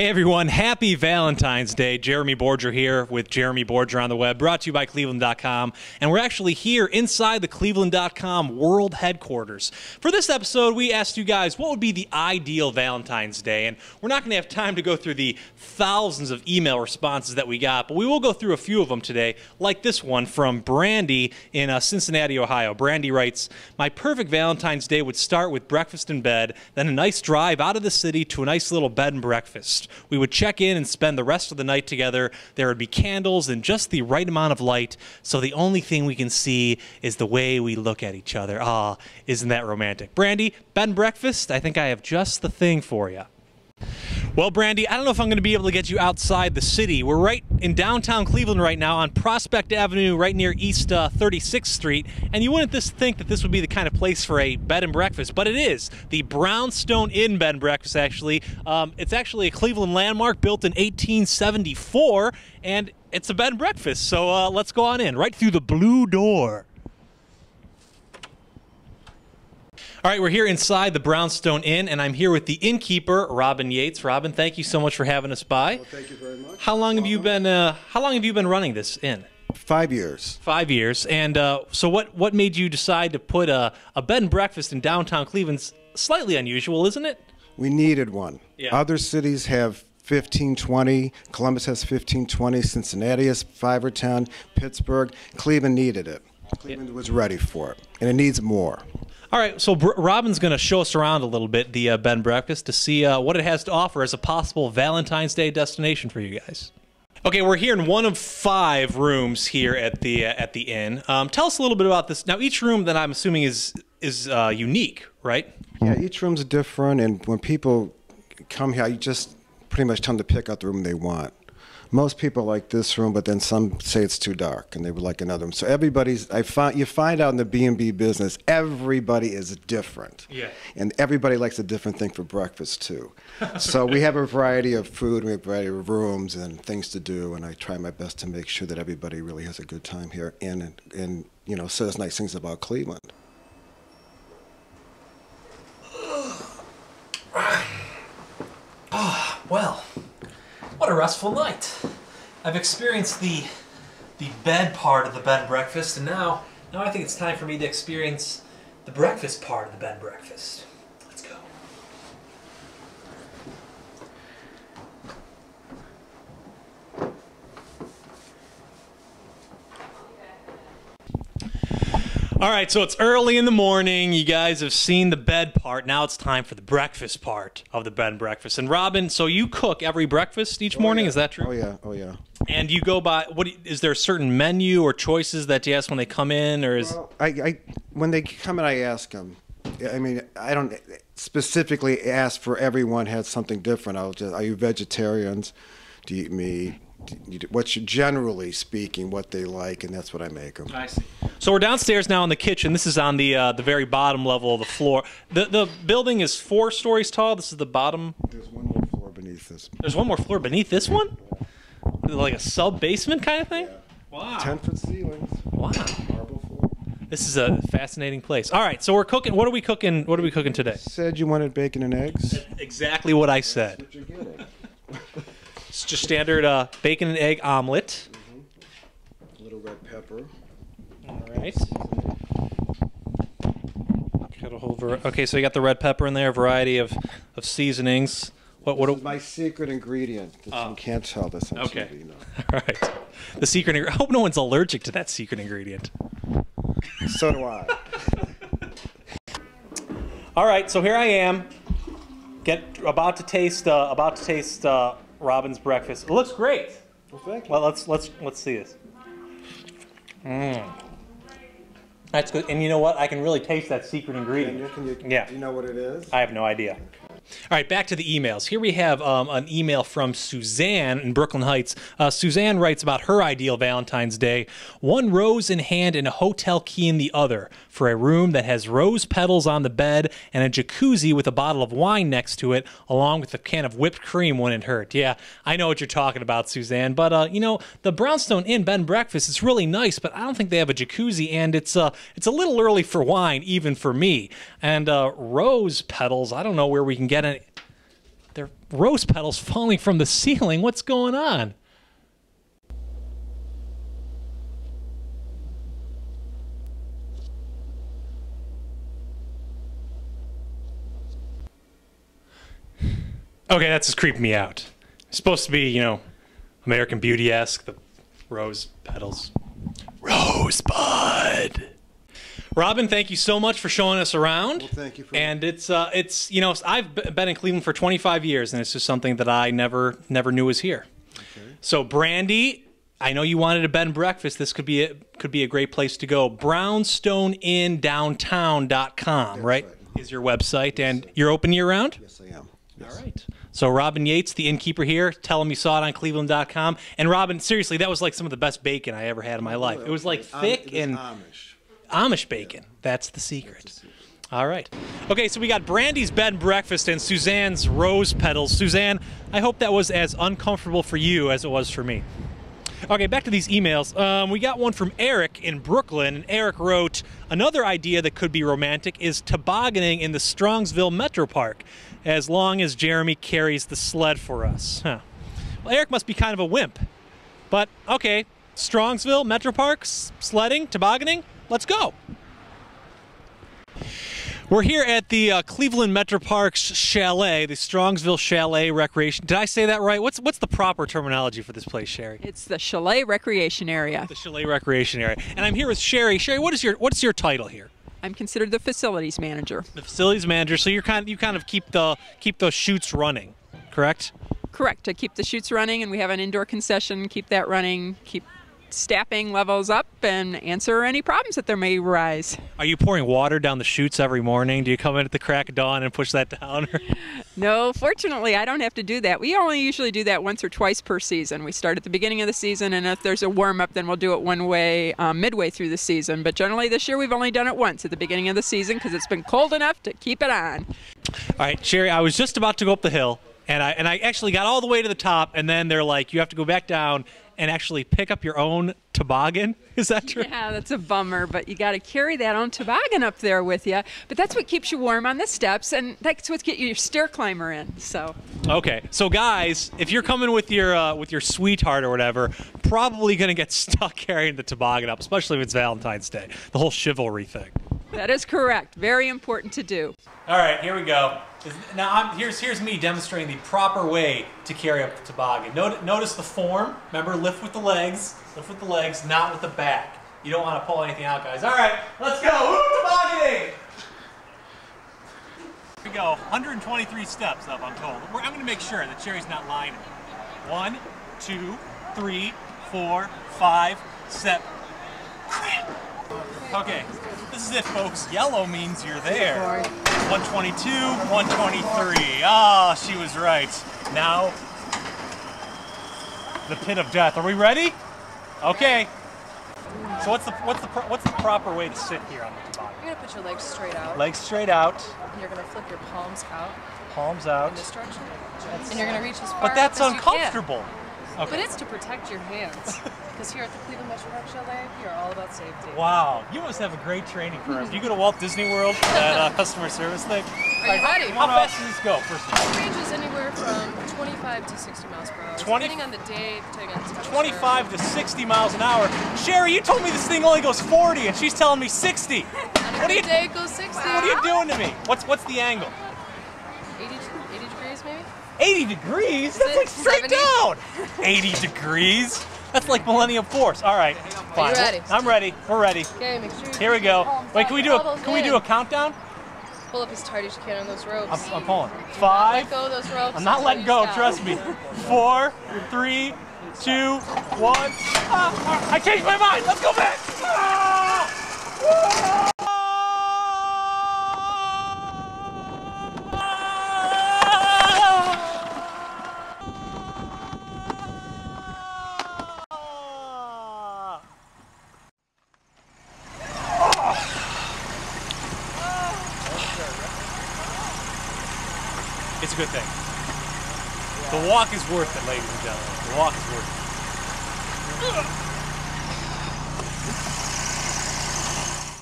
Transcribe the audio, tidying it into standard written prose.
Hey everyone, happy Valentine's Day. Jeremy Borger here with Jeremy Borger on the web, brought to you by Cleveland.com. And we're actually here inside the Cleveland.com world headquarters. For this episode, we asked you guys what would be the ideal Valentine's Day. And we're not going to have time to go through the thousands of email responses that we got, but we will go through a few of them today, like this one from Brandy in Cincinnati, Ohio. Brandy writes, "My perfect Valentine's Day would start with breakfast in bed, then a nice drive out of the city to a nice little bed and breakfast. We would check in and spend the rest of the night together. There would be candles and just the right amount of light, so the only thing we can see is the way we look at each other." Ah, isn't that romantic? Brandy, bed and breakfast, I think I have just the thing for you. Well, Brandy, I don't know if I'm going to be able to get you outside the city. We're right in downtown Cleveland right now on Prospect Avenue, right near East 36th Street, and you wouldn't think that this would be the kind of place for a bed and breakfast, but it is. The Brownstone Inn Bed and Breakfast, actually. It's actually a Cleveland landmark built in 1874, and it's a bed and breakfast, so let's go on in, right through the blue door. All right, we're here inside the Brownstone Inn, and I'm here with the innkeeper, Robin Yates. Robin, thank you so much for having us by. Well, thank you very much. How long have you been running this inn? 5 years. 5 years. And so what made you decide to put a bed and breakfast in downtown Cleveland? Slightly unusual, isn't it? We needed one. Yeah. Other cities have 15, 20. Columbus has 15, 20. Cincinnati has 5 or 10. Pittsburgh. Cleveland needed it. Cleveland was ready for it, and it needs more. All right, so Robin's going to show us around a little bit, the bed and breakfast, to see what it has to offer as a possible Valentine's Day destination for you guys. Okay, we're here in one of 5 rooms here at the inn. Tell us a little bit about this. Now, each room that I'm assuming is unique, right? Yeah, each room's different, and when people come here, you just pretty much tell them to pick out the room they want. Most people like this room, but then some say it's too dark, and they would like another room. So you find out in the B&B business, everybody is different. Yeah. And everybody likes a different thing for breakfast, too. So we have a variety of food, we have a variety of rooms and things to do, and I try my best to make sure that everybody really has a good time here and you know, says nice things about Cleveland. Well, what a restful night. I've experienced the bed part of the bed and breakfast, and now I think it's time for me to experience the breakfast part of the bed and breakfast. Let's go. All right, so it's early in the morning. You guys have seen the bed part. Now it's time for the breakfast part of the bed and breakfast. And Robin, so you cook every breakfast each morning, yeah. Is that true? Oh, yeah, oh, yeah. And you go by, is there a certain menu or choices that you ask when they come in, or is... Well, when they come in, I ask them. I mean, I don't specifically ask for everyone has something different. Are you vegetarians? Do you eat meat? What's generally speaking what they like, and that's what I make them. I see. So we're downstairs now in the kitchen. This is on the very bottom level of the floor. The building is 4 stories tall. This is the bottom. There's one more floor beneath this. There's one more floor beneath this one? Like a sub-basement kind of thing? Yeah. Wow. 10-foot ceilings. Wow. Marble floor. This is a fascinating place. All right, so we're cooking. What are we cooking? What are we cooking today? Said you wanted bacon and eggs. That's exactly what I said. That's what you're getting. It's just standard bacon and egg omelet. A little red pepper. All right. Got a whole okay, so you got the red pepper in there, a variety of seasonings. This is my secret ingredient. You can't tell this on TV. No. All right. The secret ingredient. I hope no one's allergic to that secret ingredient. So do I. All right, so here I am. About to taste Robin's breakfast. It looks great. Well, thank you. Well, let's see this. That's good. And you know what? I can really taste that secret ingredient. Yeah. Do you know what it is? I have no idea. All right, back to the emails. Here we have an email from Suzanne in Brooklyn Heights. Suzanne writes about her ideal Valentine's Day. 1 rose in hand and a hotel key in the other for a room that has rose petals on the bed and a jacuzzi with a bottle of wine next to it, along with a can of whipped cream wouldn't hurt. Yeah, I know what you're talking about, Suzanne. But, you know, the Brownstone Inn Bed and Breakfast is really nice, but I don't think they have a jacuzzi, and it's a little early for wine, even for me. And rose petals, I don't know where we can get any. There are rose petals falling from the ceiling. What's going on? Okay, that's just creeping me out. It's supposed to be, you know, American Beauty-esque, the rose petals. Rosebud. Robin, thank you so much for showing us around. Well, thank you for And it's you know, I've been in Cleveland for 25 years, and it's just something that I never knew was here. Okay. So, Brandy, I know you wanted a bed and breakfast. This could be a great place to go. BrownstoneInDowntown.com, right? Is your website, and you're open year round? Yes, I am. Yes. All right. So Robin Yates, the innkeeper here, tell him you saw it on Cleveland.com. And Robin, seriously, that was like some of the best bacon I ever had in my life. It was like thick and Amish bacon. Yeah. That's the secret. All right. Okay, so we got Brandy's bed and breakfast and Suzanne's rose petals. Suzanne, I hope that was as uncomfortable for you as it was for me. Okay, back to these emails. We got one from Eric in Brooklyn, and Eric wrote, another idea that could be romantic is tobogganing in the Strongsville Metro Park, as long as Jeremy carries the sled for us. Huh. Well, Eric must be kind of a wimp. But, okay, Strongsville Metro Park, sledding, tobogganing, let's go. We're here at the Cleveland Metro Parks Chalet, the Strongsville Chalet Recreation. Did I say that right? What's the proper terminology for this place, Sherry? It's the Chalet Recreation Area. The Chalet Recreation Area. And I'm here with Sherry. Sherry, what's your title here? I'm considered the facilities manager. The facilities manager. So you kind of keep those chutes running, correct? Correct. I keep the chutes running, and we have an indoor concession. Keep that running. Keep staffing levels up and answer any problems that there may arise. Are you pouring water down the chutes every morning? Do you come in at the crack of dawn and push that down? No, fortunately, I don't have to do that. We only usually do that once or twice per season. We start at the beginning of the season, and if there's a warm-up, then we'll do it midway through the season. But generally this year we've only done it once at the beginning of the season because it's been cold enough to keep it on. All right, Sherry, I was just about to go up the hill, and I actually got all the way to the top, and then they're like, you have to go back down and actually pick up your own toboggan. Is that true? Yeah, that's a bummer, but you got to carry that own toboggan up there with you. But that's what keeps you warm on the steps, and that's what gets you your stair climber in. So. Okay, so guys, if you're coming with your sweetheart or whatever, probably gonna get stuck carrying the toboggan up, especially if it's Valentine's Day. The whole chivalry thing. That is correct. Very important to do. All right, here we go. Now, here's me demonstrating the proper way to carry up the toboggan. Notice the form. Remember, lift with the legs, not with the back. You don't want to pull anything out, guys. All right, let's go. Woo, tobogganing! Here we go. 123 steps up, I'm told. I'm going to make sure that Sherry's not lying to me. 1, 2, 3, 4, 5, 7. Crap. Okay, this is it, folks. Yellow means you're there. 122, 123. Ah, she was right. Now, the pit of death. Are we ready? Okay. So what's the proper way to sit here on the toboggan? You're gonna put your legs straight out. Legs straight out. You're gonna flip your palms out. Palms out. In this direction. And you're gonna reach as far But that's up as uncomfortable. You can. Okay. But it's to protect your hands. Because here at the Cleveland Metro Park Chalet, we are all about safety. Wow, you must have a great training program. Do you go to Walt Disney World for that customer service thing? Are you ready? How fast does this go, first of all? It ranges anywhere from 25 to 60 miles per hour. Depending on the day, depending on the temperature. 25 to 60 miles an hour. Sherry, you told me this thing only goes 40, and she's telling me 60. On a good day, it goes 60. What are you doing to me? What's the angle? 80 degrees, maybe? 80 degrees? That's like straight 70? down. 80 degrees? That's like Millennium Force. All right, fine. Are you ready? I'm ready. We're ready. Okay, make sure. Here we go. Wait, can we do a countdown? Pull up as tight as you can on those ropes. I'm pulling. Do not 5. let go of those ropes. I'm not until letting you go. stop. Trust me. 4, 3, 2, 1. I changed my mind. Let's go back. It's a good thing. The walk is worth it, ladies and gentlemen. The walk is worth it.